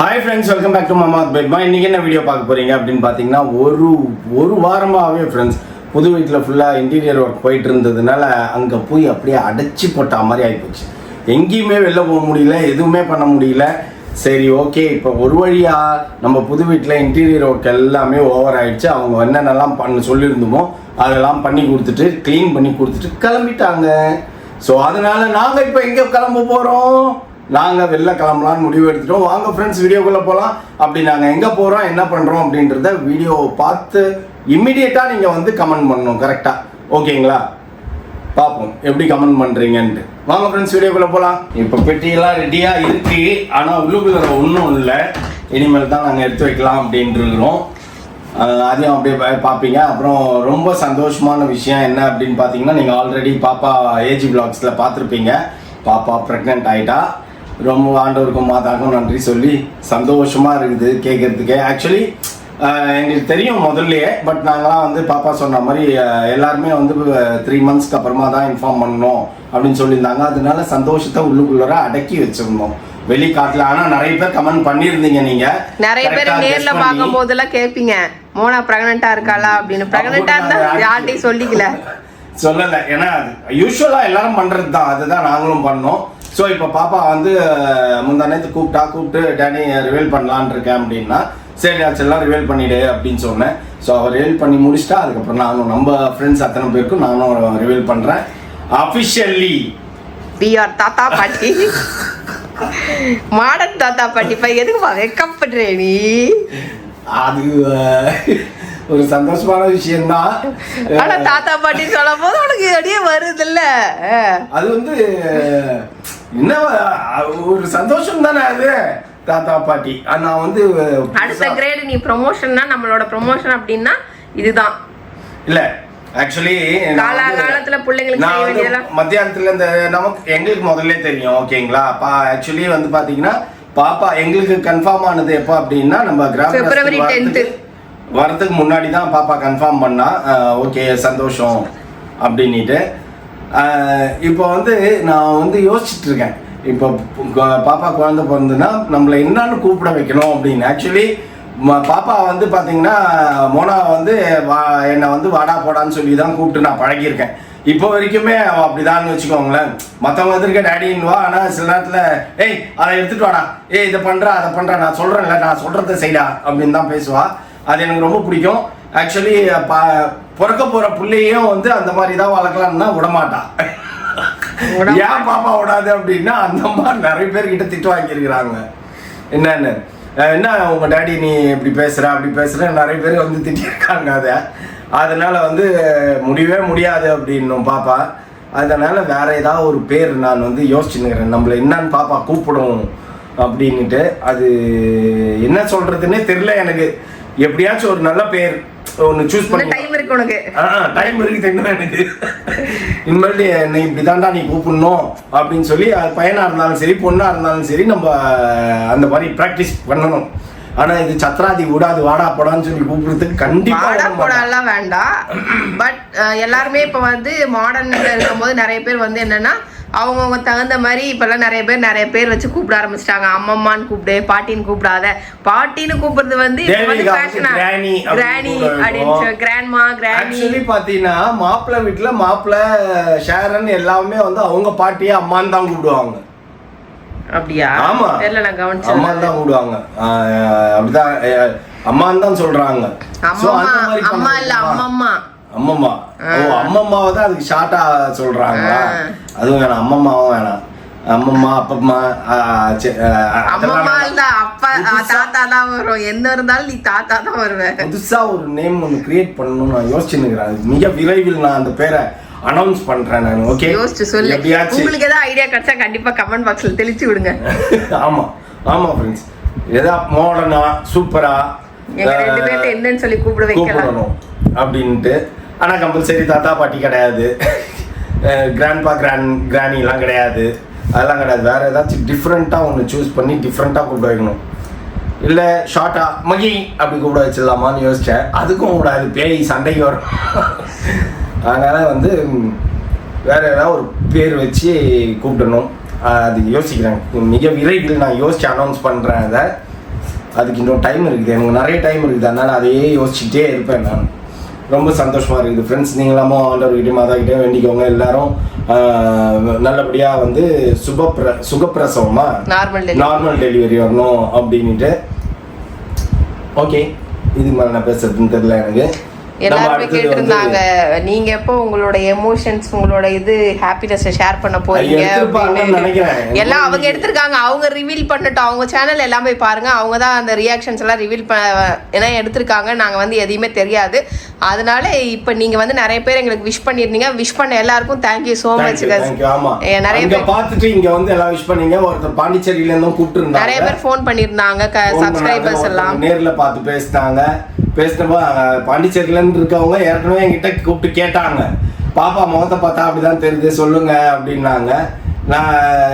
Hi friends, welcome back to மாமாஸ் பெட்மா. இன்றைக்கி என்ன வீடியோ பார்க்க போகிறீங்க அப்படின்னு பார்த்தீங்கன்னா, ஒரு வாரமாகவே ஃப்ரெண்ட்ஸ் புது வீட்டில் ஃபுல்லாக இன்டீரியர் ஒர்க் போயிட்டு இருந்ததுனால அங்கே போய் அப்படியே அடைச்சி போட்ட மாதிரி ஆகிப்போச்சு. எங்கேயுமே வெளில போக முடியல, எதுவுமே பண்ண முடியல. சரி, ஓகே, இப்போ ஒரு வழியாக நம்ம புது வீட்டில் இன்டீரியர் ஒர்க் எல்லாமே ஓவர் ஆகிடுச்சு. அவங்க என்னென்னலாம் பண்ண சொல்லியிருந்தோமோ அதெல்லாம் பண்ணி கொடுத்துட்டு க்ளீன் பண்ணி கொடுத்துட்டு கிளம்பிட்டாங்க. ஸோ அதனால் நாங்கள் இப்போ எங்கே கிளம்ப போகிறோம்? நாங்கள் வெளில கிளம்பலான்னு முடிவு எடுத்துட்டோம். வாங்க ஃப்ரெண்ட்ஸ், வீடியோக்குள்ளே போகலாம். அப்படி நாங்கள் எங்கே போகிறோம், என்ன பண்ணுறோம் அப்படின்றத வீடியோவை பார்த்து இம்மிடியேட்டாக நீங்கள் வந்து கமெண்ட் பண்ணணும். கரெக்டாக ஓகேங்களா? பார்ப்போம் எப்படி கமெண்ட் பண்ணுறீங்கன்ட்டு. வாங்க ஃப்ரெண்ட்ஸ், வீடியோக்குள்ளே போகலாம். இப்போ பெட்டியெல்லாம் ரெடியாக இருக்குது, ஆனால் உள்ளுக்குள்ள ஒன்றும் இல்லை. இனிமேல் தான் நாங்கள் எடுத்து வைக்கலாம் அப்படின்ட்டு இருக்கிறோம். அதையும் அப்படியே பார்ப்பீங்க. அப்புறம் ரொம்ப சந்தோஷமான விஷயம் என்ன அப்படின்னு பார்த்தீங்கன்னா, நீங்கள் ஆல்ரெடி பாப்பா ஏஜி விளாக்ஸில் பார்த்துருப்பீங்க. பாப்பா ப்ரெக்னென்ட் ஆகிட்டா. ரொம்ப ஆண்டவருக்கும் மாதாக்கும் நன்றி சொல்லி சந்தோஷமாக இருக்குது கேட்குறதுக்கு. ஆக்சுவலி எங்களுக்கு தெரியும் முதல்லையே, பட் நாங்களாம் வந்து பாப்பா சொன்ன மாதிரி எல்லாருமே வந்து 3 monthsக்கு அப்புறமா தான் இன்ஃபார்ம் பண்ணணும் அப்படின்னு சொல்லியிருந்தாங்க. அதனால சந்தோஷத்தை உள்ளுக்குள்ளர அடக்கி வச்சிருந்தோம் வெளிக்காட்டில். ஆனால் நிறைய பேர் கமெண்ட் பண்ணியிருந்தீங்க. நீங்கள் நிறைய பேர் நேர்ல பார்க்கும் போதெல்லாம் கேட்பீங்க, மோனா பிரெக்னெண்டா இருக்காளா அப்படின்னு. பிரெக்னெண்டா இருந்தா யார்ட்டையும் சொல்லலை. ஏன்னா அது யூஸ்வலாக எல்லாரும் பண்ணுறது தான், அதுதான் நாங்களும் பண்ணோம். ஸோ இப்போ பாப்பா வந்து முந்தானேத்து கூப்பிட்டு டேடி ரிவீல் பண்ணலான் இருக்கேன் அப்படின்னா, சரி எல்லாம் ரிவீல் பண்ணிவிடு அப்படின்னு சொன்னேன். ஸோ அவர் ரிவீல் பண்ணி முடிச்சிட்டா. அதுக்கப்புறம் நானும் நம்ம ஃப்ரெண்ட்ஸ் அத்தனை பேருக்கும் நானும் ரிவீல் பண்ணுறேன் அஃபிஷியலி. வி ஆர் தாத்தா பாட்டி, மாடர்ன் தாத்தா பாட்டி. எதுக்குப்பா வெக்கப்படுற நீ? அது ஒரு சந்தோஷமான விஷயம்தான். ஆனா தாத்தா பாட்டி சொல்லும் போது உனக்கு அப்படியே வருது இல்ல? அது வந்து என்ன ஒரு சந்தோஷம் தானே அது, தாத்தா பாட்டி. நான் வந்து அடுத்த கிரேட் நீ ப்ரொமோஷன்னா, நம்மளோட ப்ரொமோஷன் அப்படின்னா இதுதான் இல்ல. ஆக்சுவலி காலகாலத்துல பிள்ளைங்களுக்கு மத்தியானத்துல இந்த நமக்கு எங்களுக்கு முதல்ல தெரியும். ஓகேங்களா? ஆக்சுவலி வந்து பாத்தீங்கன்னா பாப்பா எங்களுக்கு கன்ஃபார்ம் ஆனது எப்போ அப்படின்னா, நம்ம February 10th வரதுக்கு முன்னாடி தான் பாப்பா கன்ஃபார்ம் பண்ணா. ஓகே, சந்தோஷம் அப்படின்ட்டு. இப்போ வந்து நான் வந்து யோசிச்சுட்டு இருக்கேன், இப்போ பாப்பா குழந்தை பிறந்துன்னா நம்மளை என்னன்னு கூப்பிட வைக்கணும் அப்படின்னு. ஆக்சுவலி பாப்பா வந்து பார்த்தீங்கன்னா மோனா வந்து என்னை வந்து வாடா போடான்னு சொல்லி தான் கூப்பிட்டு நான் பழகியிருக்கேன். இப்போ வரைக்குமே அவள் அப்படிதான்னு வச்சுக்கோங்களேன். மற்றவங்க வந்துருக்க டேடின்னு வா, ஆனால் சில நேரத்தில் ஏய் அதை எடுத்துட்டு வாடா, ஏய் இதை பண்ணுறா அதை பண்ணுறா, நான் சொல்கிறேன்ல, நான் சொல்கிறத செய்டா அப்படின்னு தான் பேசுவா. அது எனக்கு ரொம்ப பிடிக்கும். ஆக்சுவலி பிறக்க போகிற பிள்ளையும் வந்து அந்த மாதிரி தான் வளர்க்கலாம்னா விடமாட்டா. ஏன் பாப்பா விடாது அப்படின்னா, அந்த மாதிரி நிறைய பேர்கிட்ட திட்டு வாங்கியிருக்கிறாங்க. என்னன்னு என்ன உங்கள் டேடி நீ இப்படி பேசுகிற அப்படி பேசுகிற நிறைய பேர் வந்து திட்டிருக்காங்க. அதனால வந்து முடியவே முடியாது அப்படின்னும் பாப்பா. அதனால வேற ஏதாவது ஒரு பேர் நான் வந்து யோசிச்சுன்னுக்கிறேன், நம்மளை என்னன்னு பாப்பா கூப்பிடும் அப்படின்னுட்டு. அது என்ன சொல்றதுன்னே தெரியல எனக்கு. எப்படியாச்சும் ஒரு நல்ல பேர் ஒன்று சூஸ் பண்ணி டைம் இருக்கு உனக்கு. டைம் இருக்கு தெரியுமா எனக்கு. இனிமேல் என்னை இப்படி தாண்டா நீ கூப்பிடணும் அப்படின்னு சொல்லி, பையனா இருந்தாலும் சரி பொண்ணா இருந்தாலும் சரி நம்ம அந்த மாதிரி ப்ராக்டிஸ் பண்ணணும். ஆனா இது சத்ராதி விடாது, வாடா போடான்னு சொல்லி கூப்பிடுறதுக்கு கண்டிப்பா வாடா போடாலாம் வேண்டாம். பட் எல்லாருமே இப்ப வந்து மாடர்ன்ல இருக்கும்போது நிறைய பேர் வந்து என்னன்னா அவங்கவுங்க தகுந்த மாதிரி இப்பெல்லாம் நிறைய பேர் வச்சு கூப்பிட ஆரம்பிச்சிட்டாங்க. அம்மம்மான்னு கூப்பிடு, பாட்டின்னு கூப்பிடாத. பாட்டின்னு கூப்பிடுறது வந்து கிராணி அப்படின்னு, கிராண்ட்மா, கிராணி. ஆக்சுவலி பாத்தீங்கன்னா மாப்பிள்ளை வீட்டுல மாப்பிள்ளை ஷேரன் எல்லாமே வந்து அவங்க பாட்டியே அம்மான்னு தான் கூப்பிடுவாங்க. அப்படியா? ஆமா, தெரியல, நான் கவனிச்சேன். அம்மான்னு தான் கூப்பிடுவாங்க. அப்படிதான் அம்மான்னு தான் சொல்றாங்க. அம்மா இல்ல அம்மம்மா. அம்மம்மா. ஓ, அம்மம்மாவை தான் அதுக்கு ஷார்ட்டா சொல்றாங்க. அதுவும் வேணாம், அம்மம்மாவும் வேணாம். அம்மம்மா அப்பம்மா அம்மம்மா இல்ல அப்பா தாத்தா தான் வரும். என்ன இருந்தாலும் நீ தாத்தா தான் வருவேன். புதுசா ஒரு நேம் ஒன்று கிரியேட் பண்ணணும்னு நான் யோசிச்சுன்னுக்கிறேன். மிக விரைவில் நான் அந்த பேரை அனௌன்ஸ் பண்றேன் நான். ஓகே, யோசிச்சு சொல்லு. உங்களுக்கு ஏதாவது ஐடியா கிடைச்சா கண்டிப்பா கமெண்ட் பாக்ஸ்ல தெளிச்சு விடுங்க. ஆமா ஆமா ஃப்ரெண்ட்ஸ், ஏதா மாடர்னா சூப்பரா எங்க ரெண்டு பேர்ட்ட என்னன்னு சொல்லி கூப்பிட வைக்கலாம் அப்படின்ட்டு. ஆனா கம்பல்சரி தாத்தா பாட்டி கிடையாது, கிராண்ட்பா கிராணி எல்லாம் கிடையாது, அதெல்லாம் கிடையாது. வேற ஏதாச்சும் டிஃப்ரெண்டா ஒன்று சூஸ் பண்ணி டிஃப்ரெண்டா கூப்பிட வைக்கணும். இல்லை ஷார்ட்டா மகி அப்படி கூப்பிட வச்சிடலாமான்னு யோசிச்சேன். அதுக்கும் கூடாது, பேய் சண்டைக்கு வரும். அதனால வந்து வேற ஏதாவது ஒரு பேர் வச்சு கூப்பிடணும். அது யோசிக்கிறேன். மிக விரைவில் நான் யோசிச்சு அனௌன்ஸ் பண்றேன். அதை அதுக்கு இன்னும் டைம் இருக்குது, எனக்கு நிறைய டைம் இருக்குது. அதனால் அதையே யோசிச்சுட்டே இருப்பேன் நான். ரொம்ப சந்தோஷமாக இருக்குது ஃப்ரெண்ட்ஸ். நீங்களாமோ ஆண்டவர்கிட்டே மாதாக்கிட்டே வேண்டிக்கோங்க எல்லாரும். நல்லபடியாக வந்து சுகப்பிரசவமா நார்மல் டெலிவரி வரணும் அப்படின்ட்டு. ஓகே, இதுக்கு மேலே நான் பேசுறதுன்னு தெரியல எனக்கு. எல்லாருமே கேட்டிருந்தாங்க நீங்க எப்போ உங்களோட எமோஷன்ஸ் உங்களோட இது ஹாப்பினஸ் ஷேர் பண்ண போறீங்க எல்லாம் அவங்க எடுத்திருக்காங்க. அவங்க ரிவீல் பண்ணட்டும், அவங்க சேனல் எல்லாம் போய் பாருங்க. அவங்க தான் அந்த ரியாக்ஷன்ஸ் எல்லாம் ரிவீல் ஏன்னா எடுத்திருக்காங்க. நாங்க வந்து எதையுமே தெரியாது. அதனால இப்ப நீங்க வந்து நிறைய பேர் எங்களுக்கு விஷ் பண்ணிருந்தீங்க. விஷ் பண்ண எல்லாருக்கும் தேங்க்யூ சோ மச். நிறைய பேர் பார்த்துட்டு இங்க வந்து எல்லாம் விஷ் பண்ணீங்க. ஒருத்தர் பாண்டிச்சேரியில இருந்தும் கூப்பிட்டு இருந்தாங்க. நிறைய பேர் ஃபோன் பண்ணிருந்தாங்க சப்ஸ்கிரைபர்ஸ் எல்லாம் நேர்ல பார்த்து பேசினாங்க. பேசினப்போ பாண்டிச்சேரியில இருந்து இருக்கவங்க ஏற்கனவே என்கிட்ட கூப்பிட்டு கேட்டாங்க, பாப்பா முகத்தை பார்த்தா அப்படிதான் தெரியுது சொல்லுங்க அப்படின்னாங்க. நான்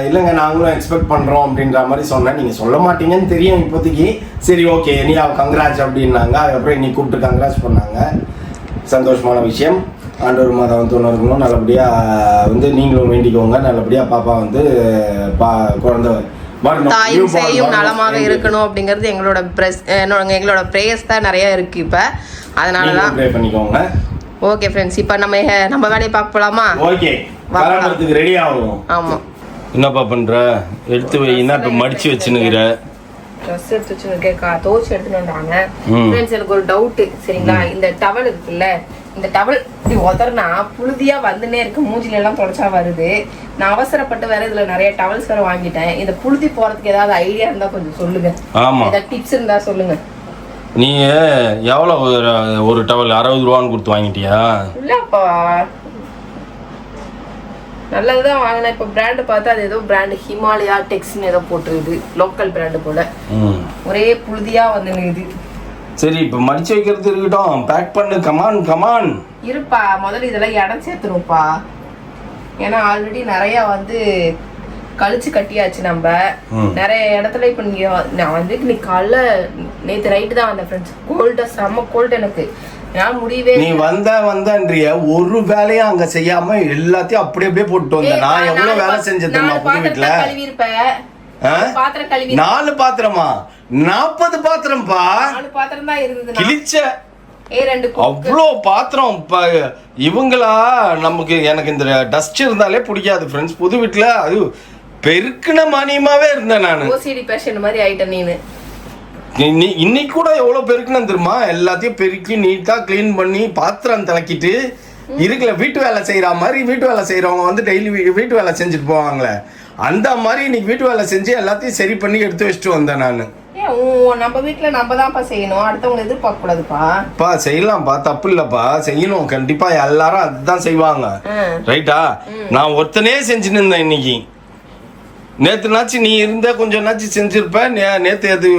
இல்லைங்க நாங்களும் எக்ஸ்பெக்ட் பண்ணுறோம் அப்படின்ற மாதிரி சொன்னேன். நீங்கள் சொல்ல மாட்டீங்கன்னு தெரியும் இப்போதைக்கு. சரி ஓகே நீ கங்க்ராட்ஸ் அப்படின்னாங்க. அதுக்கப்புறம் இன்னைக்கு கூப்பிட்டு கங்க்ராட்ஸ் பண்ணாங்க. சந்தோஷமான விஷயம். ஆண்டவர் மாதம் வந்து ஒன்று இருக்கணும். நல்லபடியாக வந்து நீங்களும் வேண்டிக்கோங்க. நல்லபடியாக பாப்பா வந்து குழந்தை தாயும் சேயும் நலமாக இருக்கணும் அப்படிங்கிறது எங்களோட எங்களோட பிரேயர்ஸ் தான் நிறைய இருக்கு இப்ப. அதனாலதான் ப்ரே பண்ணிக்கோங்க. ஓகே ஃப்ரெண்ட்ஸ், இப்போ நம்ம வேலையை பார்க்க போலாமா? ஓகே, கிளம்பறதுக்கு ரெடி ஆகும். ஆமா. என்னப்பா பண்ற? எடுத்து வைனா இப்ப மடிச்சு வச்சுனுக்குற. ட்ரெஸ் எடுத்து வச்சுருக்கேன், தோச்சு எடுத்துட்டு வந்தாங்க. ஃப்ரெண்ட்ஸ் எனக்கு ஒரு டவுட் சரிங்களா? இந்த டவல் இருக்குல்ல, இந்த டவல் இப்படி உதறனா புழுதியா வந்துனே இருக்கு. மூஞ்சில எல்லாம் தொடச்சா வருது. நான் அவசரப்பட்டு வேற இதுல நிறைய டவல்ஸ் வேற வாங்கிட்டேன். இந்த புழுதி போறதுக்கு ஏதாவது ஐடியா இருந்தா கொஞ்சம் சொல்லுங்க. ஏதாவது டிப்ஸ் இருந்தா சொல்லுங்க. நீ எவ்வளவு ஒரு டவல் 60 ரூபான்னு கொடுத்து வாங்கிட்டியா? இல்லப்பா, நல்லதுதான் வாங்கினேன். இப்போ பிராண்டு பார்த்தா அது ஏதோ பிராண்டு ஹிமாலயா டெக்ஸ்ன்னு ஏதோ போட்டுருது, லோக்கல் பிராண்டு போல. ஒரே புழுதியா வந்து நிக்குது. சரி இப்போ மடிச்சு வைக்கிறது இருக்கட்டும், பேக் பண்ணு. கமான் இருப்பா, முதல்ல இதெல்லாம் இடம் சேர்த்துருப்பா. ஏன்னா ஆல்ரெடி நிறைய வந்து கழிச்சு கட்டியாச்சு நம்ம நிறைய இடத்துல. இப்போ நான் வந்து இன்னைக்கு காலைல நேற்று ரைட்டு தான் வந்தேன் ஃப்ரெண்ட்ஸ். கோல்டு செம்ம கோல்டு எனக்கு. என்னால் முடியவே. நீ வந்தன்றிய ஒரு வேலையும் அங்க செய்யாம எல்லாத்தையும் அப்படியே போட்டு வந்த. நான் எவ்வளவு வேலை செஞ்சேன் புது வீட்டுல. கழுவி இருப்பேன். பாத்திரம் கழுவி 4 பாத்திரமா? 40 பாத்திரம்பா. 4 பாத்திரம் தான் இருந்தது. கிழிச்ச அவ்வளோ பாத்திரம். இவங்களா நமக்கு எனக்கு இந்த டஸ்ட் இருந்தாலே பிடிக்காது ஃப்ரெண்ட்ஸ். புது வீட்டுல அது பெருக்கின மானியமாவே இருந்தேன் நான். ஓசிடி பேஷண்ட் மாதிரி ஆயிட்டேன் நீனு. இன்னைக்கு கூட எவ்வளவு பெருக்குன்னு தெரியுமா? எல்லாத்தையும் பெருக்கி நீட்டா கிளீன் பண்ணி பாத்திரம் திளக்கிட்டு இருக்குல்ல. வீட்டு வேலை செய்யற மாதிரி வீட்டு வேலை செய்யறவங்க வந்து டெய்லி வீட்டு வேலை செஞ்சுட்டு போவாங்களே, அந்த மாதிரி இன்னைக்கு வீட்டு வேலை செஞ்சு எல்லாத்தையும் சரி பண்ணி எடுத்து வச்சுட்டு வந்தேன் நான். நம்ம வீட்டுல நம்ம தான்ப்பா செய்யணும், அடுத்தவங்க எதிர்பார்க்க கூடாதுப்பா. செய்யலாம்ப்பா, தப்பு இல்லப்பா, செய்யணும் கண்டிப்பா. எல்லாரும் அதுதான் செய்வாங்க, ரைட்டா? நான் ஒருத்தனே செஞ்சுன்னு இருந்தேன் இன்னைக்கு. நேத்துனாச்சு நீ இருந்த கொஞ்சம் நாச்சு செஞ்சிருப்ப. நேத்து அது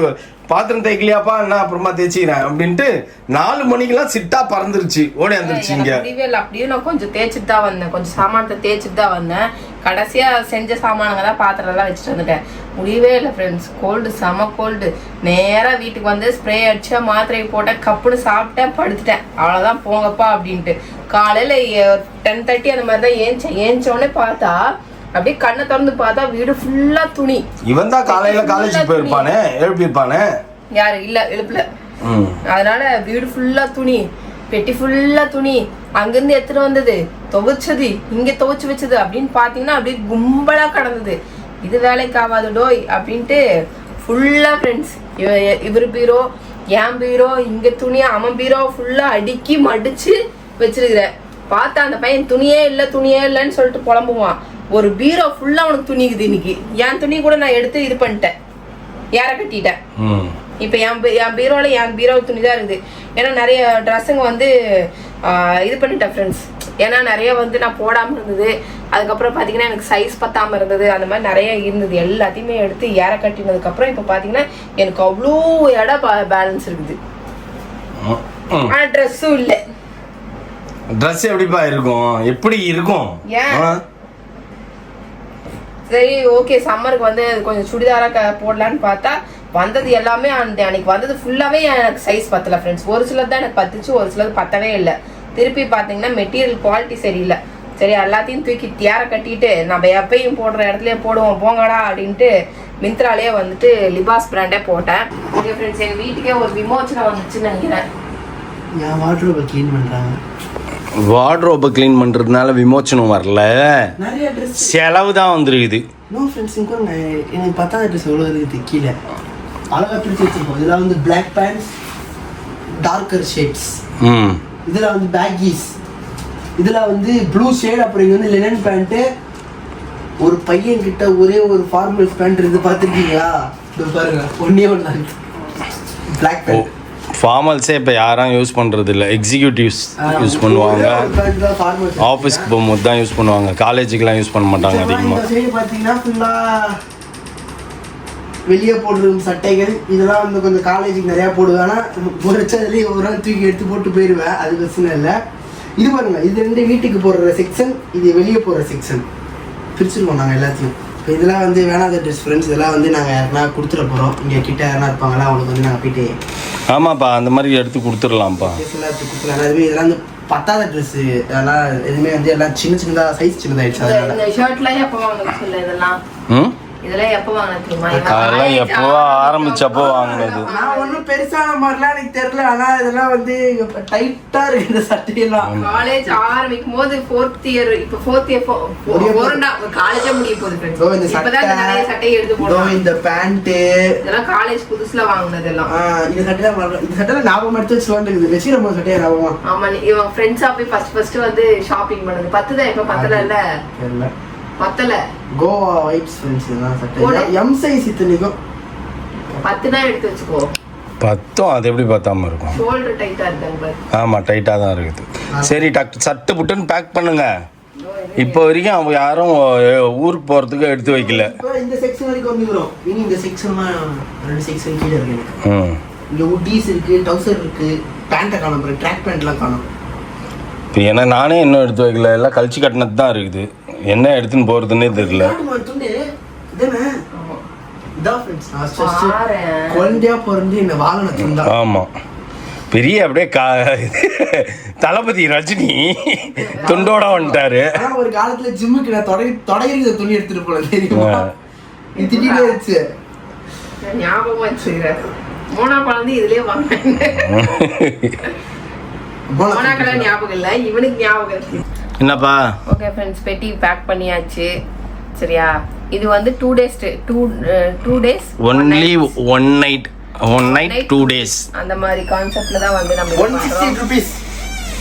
பாத்திரம் தேய்க்கலையாப்பா, என்ன அப்புறமா தேய்ச்சிக்கிறேன் அப்படின்ட்டு 4 மணிக்கெல்லாம் சிட்டா பறந்துருச்சு, ஓடி வந்துருச்சு. இங்க அப்படியே நான் கொஞ்சம் தேய்ச்சிட்டு தான் வந்தேன், கொஞ்சம் சாமானத்தை தேய்ச்சிட்டு தான் வந்தேன். கடைசியா செஞ்ச சாமானுங்க தான் பாத்திரம் எல்லாம் வச்சுட்டு வந்துட்டேன். முடியவே இல்லை ஃப்ரெண்ட்ஸ், கோல்டு செம கோல்டு. நேரா வீட்டுக்கு வந்து ஸ்ப்ரே அடிச்சா மாத்திரையை போட்டேன், கப்புன்னு சாப்பிட்டேன், படுத்துட்டேன். அவ்வளவுதான் போங்கப்பா அப்படின்ட்டு. காலையில 10:30 அந்த மாதிரி தான் ஏஞ்சோடனே பார்த்தா அப்படியே கண்ணை திறந்து பார்த்தா வீடு ஃபுல்லா துணி. இவன் தான் காலையில காலேஜுக்கு போயிருப்பானே, எழுப்பியிருப்பானே. யாரு இல்ல எழுப்பல. அதனால வீடு ஃபுல்லா துணி, பெட்டி ஃபுல்லா துணி. அங்கிருந்து எடுத்துட்டு வந்தது, துவைச்சது, இங்க துவைச்சு வச்சது அப்படின்னு பாத்தீங்கன்னா அப்படியே கும்பலா கிடந்தது. இது வேலைக்கு ஆகாது டோய் அப்படின்ட்டு ஃபுல்லா ஃப்ரெண்ட்ஸ் இவர் பீரோ, என் பீரோ, இங்க துணி, அவன் பீரோ ஃபுல்லா அடுக்கி மடிச்சு வச்சிருக்கிறேன். பார்த்தா அந்த பையன் துணியே இல்லைன்னு சொல்லிட்டு புலம்புவான். ஒரு பீரோ ஃபுல்லா அவனுக்கு துணி இருக்குது இன்னைக்கு. என் துணி கூட நான் எடுத்து இது பண்ணிட்டேன், ஏற கட்டிட்டேன். இப்ப என் பீரோல என் பீரோ துணி தான் இருக்குது. ஏன்னா நிறைய ட்ரெஸ்ஸுங்க வந்து இது பண்ணிட்டேன் ஃப்ரெண்ட்ஸ். ஏன்னா நிறைய வந்து நான் போடாம இருந்தது. அதுக்கப்புறம் பாத்தீங்கன்னா எனக்கு சைஸ் பத்தாம இருந்தது, அந்த மாதிரி நிறைய இருந்தது. எல்லாத்தையுமே எடுத்து ஏற கட்டினதுக்கு அப்புறம் இப்ப பாத்தீங்கன்னா எனக்கு அவ்வளோ இடம் பேலன்ஸ் இருக்குது. ஆனா ட்ரெஸ்ஸும் இல்லை. ட்ரெஸ் எப்படிப்பா இருக்கும்? எப்படி இருக்கும்? சரி ஓகே, சம்மருக்கு வந்து கொஞ்சம் சுடிதாரா போடலான்னு பார்த்தா வந்தது எல்லாமே அன்னைக்கு வந்தது ஃபுல்லாவே எனக்கு சைஸ் பத்தல ஃப்ரெண்ட்ஸ். ஒரு சிலர் தான் எனக்கு பத்துச்சு, ஒரு சிலர் பத்தவே இல்லை. திருப்பி பார்த்தீங்கன்னா மெட்டீரியல் குவாலிட்டி சரியில்லை. சரி எல்லாத்தையும் தூக்கி தியார கட்டிட்டு நம்ம எப்பயும் போடுற இடத்துலயே போடுவோம் போங்கடா அப்படின்ட்டு மிந்த்ராலே வந்துட்டு லிபாஸ் பிராண்டே போட்டேன். ஓகே ஃப்ரெண்ட்ஸ், எங்கள் வீட்டுக்கே ஒரு விமோச்சனம் வந்துச்சுன்னு நினைக்கிறேன். என் வாட்ரோபை க்ளீன் பண்ணுறாங்க. வார்ட்ரோபை க்ளீன் பண்ணுறதுனால விமோச்சனம் வரல, நிறைய ட்ரெஸ் செலவு தான் வந்துருக்குது. நோ ஃப்ரெண்ட்ஸ், இங்கே எனக்கு 10th ட்ரெஸ் எவ்வளோ இருக்குது கீழே அழகாக பிரித்து வச்சுருக்கோம். இதில் வந்து பிளாக் பேண்ட்ஸ், டார்க்கர் ஷேட்ஸ், இதில் வந்து பேக்கீஸ், இதில் வந்து ப்ளூ ஷேட், அப்புறம் இங்கே வந்து லினன் பேண்ட்டு. ஒரு பையன் கிட்ட ஒரே ஒரு ஃபார்மல்ஸ் பேண்ட் இருந்து பார்த்துருக்கீங்களா? இது பாருங்க, ஒன்றே ஒன்று தான் பிளாக் பேண்ட். ஃபார்மல்ஸே இப்போ யாரும் யூஸ் பண்ணுறது இல்லை, எக்ஸிக்யூட்டிவ்ஸ் யூஸ் பண்ணுவாங்க, ஆஃபீஸ்க்கு போகும்போது தான் யூஸ் பண்ணுவாங்க, காலேஜுக்கெலாம் யூஸ் பண்ண மாட்டாங்க அதிகமாக. இந்த சைடு பார்த்தீங்கன்னா ஃபுல்லாக வெளியே போடுற சட்டைகள், இதெல்லாம் வந்து கொஞ்சம் காலேஜுக்கு நிறையா போடுவேன். ஆனால் ஒரு வச்சதுலேயே ஒரு நாள் தூக்கி எடுத்து போட்டு போயிடுவேன், அது பிரச்சனை இல்லை. இது பாருங்க, இது 2 வீட்டுக்கு போடுற செக்ஷன், இது வெளியே போடுற செக்ஷன் பிரிச்சுருக்கோம் நாங்கள் எல்லாத்தையும். இப்போ இதெல்லாம் வந்து வேணாத ட்ரெஸ் ஃப்ரெண்ட்ஸ், இதெல்லாம் வந்து நாங்கள் யாருனா கொடுத்துட போகிறோம். இங்கே கிட்ட யாருனா இருப்பாங்களா, அவங்களுக்கு வந்து நாங்கள் போயிட்டு ஆமாப்பா அந்த மாதிரி எடுத்து கொடுத்துடலாம்ப்பா. ட்ரெஸ் எல்லாம் எடுத்து கொடுத்துலாம். அதுவே இதெல்லாம் வந்து 10th ட்ரெஸ்ஸு, அதெல்லாம் எதுவுமே வந்து எல்லாம் சின்னதாக சைஸ் சின்னதாகிடுச்சு. அதனால இந்த ஷர்ட்லாம் எப்போ வாங்கினது சொல்லு, இதெல்லாம் இதெல்லாம் எப்போ வாங்கினது தெரியுமா? அதெல்லாம் எப்போ ஆரம்பிச்சப்போ வாங்கினது. நான் ஒன்றும் பெருசான மாதிரிலாம் எனக்கு தெரியல. ஆனால் இதெல்லாம் வந்து டைட்டாக இருக்கு இந்த சட்டையெல்லாம். காலேஜ் ஆரம்பிக்கும் போது 4th இயர், இப்போ 4th இயர் காலேஜே முடிய போகுது. இப்பதான் நிறைய சட்டையை எடுத்து போடுவோம். இந்த பேண்ட்டு இதெல்லாம் காலேஜ் புதுசுல வாங்கினது எல்லாம். இந்த சட்டையில ஞாபகம் எடுத்து வச்சு இருக்குது. வச்சு நம்ம சட்டையை ஞாபகமா? ஆமா, இவன் ஃப்ரெண்ட்ஸா போய் ஃபர்ஸ்ட் வந்து ஷாப்பிங் பண்ணது 10 தான். இப்போ 10 இல்ல, பத்தல. கோவா வைப்ஸ் ஃப்ரெண்ட்ஸ் இதெல்லாம் சட்டை எம் சைஸ் இத்தனைக்கும் 10 தான் எடுத்து வச்சுக்கோ. 10 அது எப்படி பார்த்தாம இருக்கும்? ஷோல்டர் டைட்டா இருக்காங்க பாரு. ஆமா டைட்டாக தான் இருக்குது. சரி டாக்டர், சட்டை புட்டுன்னு பேக் பண்ணுங்க. இப்போ வரைக்கும் அவங்க யாரும் ஊருக்கு போகிறதுக்கு எடுத்து வைக்கல. இப்போ இந்த செக்ஷன் வரைக்கும் வந்துக்கிறோம். இனி இந்த செக்ஷன்லாம் 2 செக்ஷன் கீழே இருக்கு எனக்கு. இங்கே உட்டீஸ் இருக்கு, டவுசர் இருக்கு, பேண்ட்டை காணும், ட்ராக் பேண்ட்லாம் காணும். இப்போ ஏன்னா நானே இன்னும் எடுத்து வைக்கல, எல்லாம் கழிச்சு கட்டினது தான் இருக்குது. என்ன எடுத்துன்னு போகிறதுன்னே தெரியல. குழந்தையா பிறந்து இந்த வாகனத்துல. ஆமாம், பெரிய அப்படியே தளபதி ரஜினி துண்டோட வந்துட்டாரு. ஒரு காலத்துல ஜிம்முக்கு நான் தொடங்கிற துணி எடுத்துட்டு போல தெரியுமா? இது திடீர்னு வச்சு ஞாபகமா வச்சுக்கிறேன். மோனா குழந்தை இதுலயே வாங்க. மோனாக்கெல்லாம் ஞாபகம் இல்லை, இவனுக்கு ஞாபகம் இருக்கு. என்னப்பா? ஓகே ஃப்ரெண்ட்ஸ், பெட்டி பேக் பண்ணியாச்சு. சரியா, இது வந்து 2 days ஒன்லி 1 night 2 days அந்த மாதிரி கான்செப்ட்ல தான் வந்து நம்ம 160 rupees.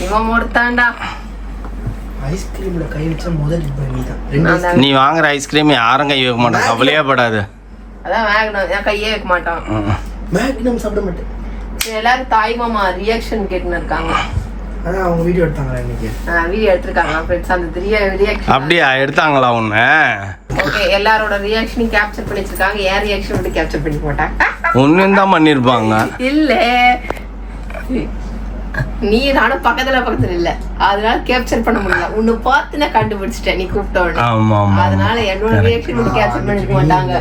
இவன் மொடத்தாண்டா. ஐஸ்கிரீம்ல கை வச்சா முதல் நீதான். நீ வாங்குற ஐஸ்கிரீம் யாரும் கை வைக்க மாட்டாங்க, கவலையே படாது. அதான் வேகணும், நான் கையே வைக்க மாட்டான். மேக்னம் சாப்பிட மாட்டேன். எல்லாரும் தாய் மாமா ரியாக்ஷன் கேட்டுன்னு இருக்காங்க. அதான் அவங்க வீடியோ எடுத்தாங்களா இன்னைக்கு? வீடியோ எடுத்துருக்காங்க ஃப்ரெண்ட்ஸ். அந்த ரியாக்ஷன் அப்படியே எடுத்தாங்களா உன்ன? ஓகே, எல்லாரோட ரியாக்ஷனையும் கேப்சர் பண்ணி வச்சிருக்காங்க. ஏன் ரியாக்ஷன் மட்டும் கேப்சர் பண்ணி போட்டாங்க. ஒன்னும் தான் பண்ணிருப்பாங்க. இல்ல நீ நானும் பக்கத்துல இல்ல, அதனால கேப்சர் பண்ண முடியல. உன்னை பார்த்து நான் கண்டுபிடிச்சிட்டேன் நீ கூப்பிட்ட. அதனால என்னோட ரியாக்ஷன் மட்டும் கேப்சர் பண்ணிருக்க மாட்டாங்க.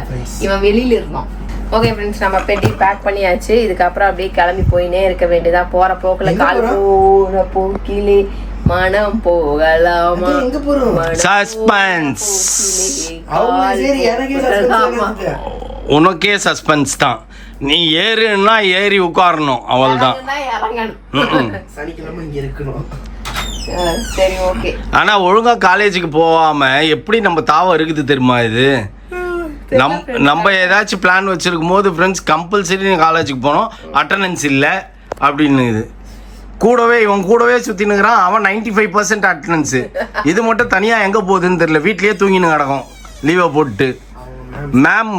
இவன் வெளியில இருந்தான். ஓகே ஃப்ரெண்ட்ஸ், நம்ம பெட்டி பேக் பண்ணியாச்சு. இதுக்கப்புறம் அப்படியே கிளம்பி போயினே இருக்க வேண்டியதா. போற போக்குல கால் போன போக்கிலே மனம் போகலாமா? எங்க போறோம்? சஸ்பென்ஸ். உனக்கே சஸ்பென்ஸ் தான். நீ ஏறுன்னா ஏறி உட்காரணும், அவள்தான். சனிக்கிழமை இங்க இருக்கணும். சரி ஓகே. ஆனா ஒழுங்கா காலேஜுக்கு போகாம எப்படி நம்ம தாவம் இருக்குது தெரியுமா? இது நம்ம ஏதாச்சும் பிளான் வச்சிருக்கும் போது ஃப்ரெண்ட்ஸ் கம்பல்சரி காலேஜுக்கு போனோம், அட்டண்டன்ஸ் இல்லை அப்படின்னு. இது இவன் கூடவே சுற்றினுக்கிறான். அவன் 95% அட்டண்டன்ஸு. இது மட்டும் தனியாக எங்கே போகுதுன்னு தெரியல, வீட்லேயே தூங்கின்னு கிடக்கும் லீவை போட்டு. மேம்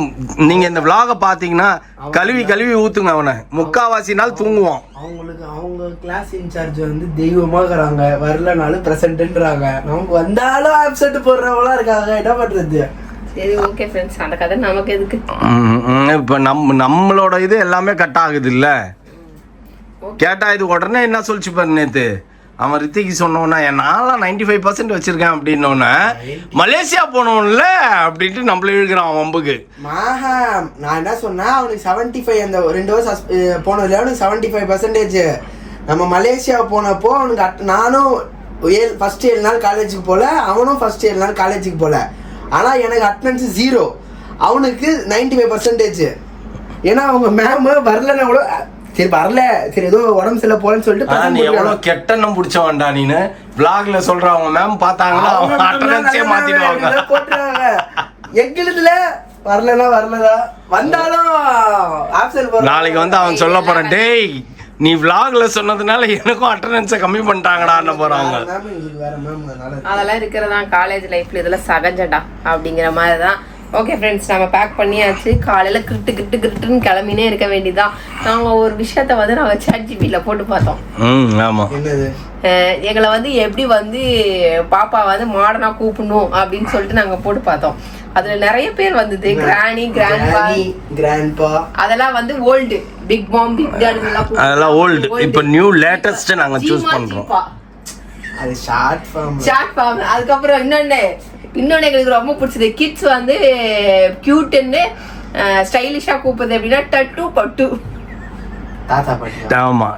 நீங்கள் இந்த விலாகை பார்த்தீங்கன்னா கழுவி ஊற்றுங்க அவனை. 3/4 நாள் தூங்குவான். அவங்களுக்கு அவங்க கிளாஸ் இன்சார்ஜ் வந்து தெய்வமாகறாங்க, வரலனாலும் ப்ரெசென்ட்ன்றாங்க. நமக்கு வந்தாலும் ஆப்சென்ட் போடுறவங்களா இருக்காங்க, என்ன பண்ணுறது? சரி ஓகே ஃப்ரெண்ட்ஸ், அந்த கதை நமக்கு எதுக்கு? இப்போ நம்மளோட இது எல்லாமே கட் ஆகுது இல்லை. கேட்டா இது உடனே என்ன சொல்லிச்சு பாரு நேற்று அவன் ரித்திக்கு சொன்னோன்னா, நான்லாம் 95% வச்சிருக்கேன் அப்படின்னோன்னே மலேசியா போனோம்ல அப்படின்ட்டு நம்மள இழுக்கிறான் வம்புக்கு. நான் என்ன சொன்னா, அவனுக்கு 75 அந்த 2 வருஷம் போனதுல அவனுக்கு 75%. நம்ம மலேசியா போனப்போ அவனுக்கு நானும் ஃபர்ஸ்ட் 7 நாள் காலேஜுக்கு போல, அவனும் ஃபர்ஸ்ட் 7 நாள் காலேஜுக்கு போல. ஆனால் எனக்கு அட்டண்டன்ஸ் 0. அவனுக்கு 95%. ஏன்னா அவங்க மேம் வரலன்னா கூட சரி வரல, சரி ஏதோ உடம்பு சரியில்லை போலன்னு சொல்லிட்டு நீ எவ்வளவு கெட்டெண்ணம் பிடிச்சவன்டா நீனு. vlogல சொல்ற அவங்க மேம் பார்த்தாங்கன்னா அவங்க அட்டெண்டன்ஸே மாத்திடுவாங்க. போட்டுருவாங்க எங்களுதுல வரலன்னா வரலதா, வந்தாலும் ஆப்சன்ட் போற. நாளைக்கு வந்து அவன் சொல்ல போறான், டேய் நீ vlogல சொன்னதுனால எனக்கும் அட்டெண்டன்ஸை கம்மி பண்ணிட்டாங்கடான்னு போறாங்க. அதெல்லாம் இருக்கிறதா காலேஜ் லைஃப்ல இதெல்லாம் சகஜடா அப்படிங்கிற மாதிரி தான். ஓகே ஃப்ரெண்ட்ஸ், நம்ம பேக் பண்ணியாச்சு. காலையில் கிட்டுன்னு கிளம்பினே இருக்க வேண்டியதான். நாங்கள் ஒரு விஷயத்த வந்து நாங்கள் ChatGPTல போட்டு பார்த்தோம். ஆமாம், எங்களை வந்து எப்படி வந்து பாப்பா வந்து மாடர்னாக கூப்பிடணும் அப்படின்னு சொல்லிட்டு நாங்கள் போட்டு பார்த்தோம். அதுல நிறைய பேர் வந்தது. கிராணி, கிராண்ட்பா அதெல்லாம் வந்து ஓல்டு. பிக் மாம், பிக் டாட் அதெல்லாம் ஓல்டு. இப்போ நியூ லேட்டஸ்ட் நாங்க சூஸ் பண்றோம். அது ஷார்ட் ஃபார்ம். அதுக்கப்புறம் இன்னொன்னு எங்களுக்கு ரொம்ப பிடிச்சது. கிட்ஸ் வந்து கியூட்னு ஸ்டைலிஷா கூப்பிடுது அப்படின்னா டட்டு பட்டு தாத்தா பாட்டி. ஆமா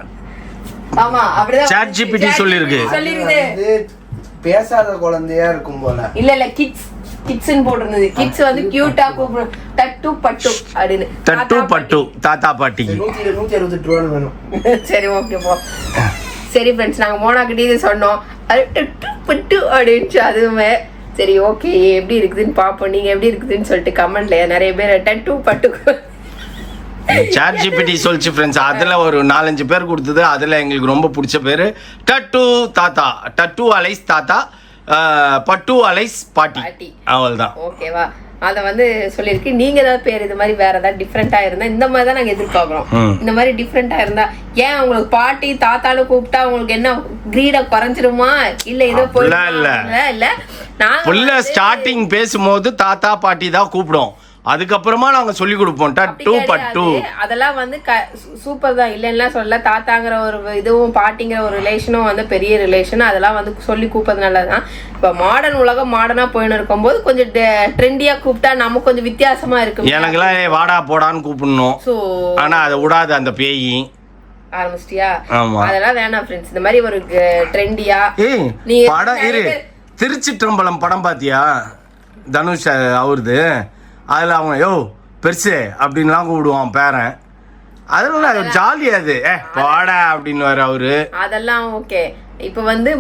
ஆமா, அப்படிதான் ChatGPT சொல்லிருக்கு. பேசாத குழந்தையா இருக்கும் போல. இல்ல கிட்ஸ்னு போட்டிருந்தது. கிட்ஸ் வந்து கியூட்டா கூப்பிடும் டட்டு பட்டு அப்படின்னு. டட்டு பட்டு தாத்தா பாட்டி. 168 ரூபா வேணும். சரி ஓகே போ. சரி ஃப்ரெண்ட்ஸ், நாங்கள் மோனாக்கிட்டே இது சொன்னோம். அது டட்டு பட்டு அப்படின்ச்சு. அதுவுமே சரி ஓகே எப்படி இருக்குதுன்னு பார்ப்போம். நீங்கள் எப்படி இருக்குதுன்னு சொல்லிட்டு கமெண்ட்ல நிறைய பேர் டட்டு பட்டு ChatGPT சொல்லிச்சு ஃப்ரெண்ட்ஸ். அதில் ஒரு 4-5 பேர் கொடுத்தது. அதில் எங்களுக்கு ரொம்ப பிடிச்ச பேர் டட்டு தாத்தா, டட்டு அலைஸ் தாத்தா, பட்டு அலைஸ் பாட்டி. அவ்வளோதான். ஓகேவா? அதை வந்து சொல்லியிருக்கு. நீங்க ஏதாவது பேர் இது மாதிரி வேற ஏதாவது டிஃப்ரெண்டா இருந்தா இந்த மாதிரி தான் நாங்க எதிர்பார்க்கிறோம். இந்த மாதிரி டிஃப்ரெண்டா இருந்தா ஏன் உங்களுக்கு பாட்டி தாத்தான்னு கூப்பிட்டா உங்களுக்கு என்ன கிரீட குறைஞ்சிருமா இல்ல ஏதோ இல்ல நாங்க ஸ்டார்டிங் பேசும்போது தாத்தா பாட்டி தான் கூப்பிடுவோம். அதுக்கப்புறமா நாங்க சொல்லி கொடுப்போம் டட்டு பட்டு. அதெல்லாம் வந்து சூப்பர் தான், இல்லைன்னா சொல்ல. தாத்தாங்கிற ஒரு இதுவும் பாட்டிங்கிற ஒரு ரிலேஷனும் வந்து பெரிய ரிலேஷன். அதெல்லாம் வந்து சொல்லி கூப்பிடுறது நல்லதுதான். இப்போ மாடர்ன் உலகம் மாடர்னா போயின்னு இருக்கும்போது கொஞ்சம் ட்ரெண்டியா கூப்பிட்டா நமக்கு கொஞ்சம் வித்தியாசமா இருக்கு. எனக்குலாம் வாடா போடான்னு கூப்பிடணும். ஆனா அதை விடாது அந்த பேய். ஆரம்பிச்சிட்டியா? அதெல்லாம் வேணாம் ஃப்ரெண்ட்ஸ். இந்த மாதிரி ஒரு ட்ரெண்டியா நீ படம் இரு. திருச்சிற்றம்பலம் படம் பாத்தியா? தனுஷ் அவருது. அதில் அவங்க யோ பெருசு அப்படின்லாம் கூப்பிடுவான் பேரன். அதெல்லாம் ஜாலியா அது பாடா அப்படின்னு வர அவரு. அதெல்லாம் ஓகே. இப்போ வந்து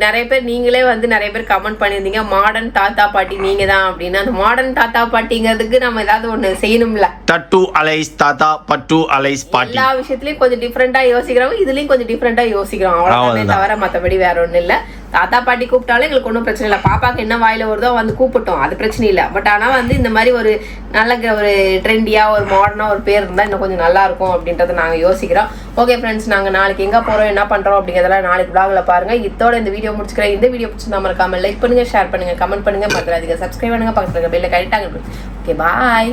நிறைய பேர் நீங்களே வந்து நிறைய பேர் கமெண்ட் பண்ணியிருந்தீங்க மாடர்ன் தாத்தா பாட்டி நீங்க தான் அப்படின்னு. அந்த மாடர்ன் தாத்தா பாட்டிங்கிறதுக்கு நம்ம ஏதாவது ஒண்ணு செய்யணும்ல. டட்டு அலைஸ் தாத்தா, பட்டு அலைஸ் பாட்டி. எல்லா விஷயத்துலயும் கொஞ்சம் டிஃப்ரெண்டா யோசிக்கிறோம். இதுலயும் கொஞ்சம் டிஃப்ரெண்டா யோசிக்கிறோம். அவ்வளவுதான் தவிர மற்றபடி வேற ஒண்ணு இல்ல. தாத்தா பாட்டி கூப்பிட்டாலும் எங்களுக்கு ஒன்றும் பிரச்சனை இல்லை. பாப்பாக்கு என்ன வாயில வருதோ வந்து கூப்பிட்டோம், அது பிரச்சனை இல்லை. பட் ஆனால் வந்து இந்த மாதிரி ஒரு நல்ல ஒரு ட்ரெண்டியா ஒரு மாடர்னா ஒரு பேர் இருந்தால் இன்னும் கொஞ்சம் நல்லா இருக்கும் அப்படின்றத நாங்கள் யோசிக்கிறோம். ஓகே ஃப்ரெண்ட்ஸ், நாங்கள் நாளைக்கு எங்கே போகிறோம் என்ன பண்ணுறோம் அப்படிங்கிறதெல்லாம் நாளைக்கு vlogல பாருங்க. இதோட இந்த வீடியோ முடிச்சுக்கிறேன். இந்த வீடியோ பிடிச்சிருந்தா மறக்காம லைக் பண்ணுங்க, ஷேர் பண்ணுங்க, கமெண்ட் பண்ணுங்க, மறக்காதீங்க சப்ஸ்கிரைப் பண்ணுங்க, பக்கத்துல பெல்ல கரெக்டாக. Okay bye.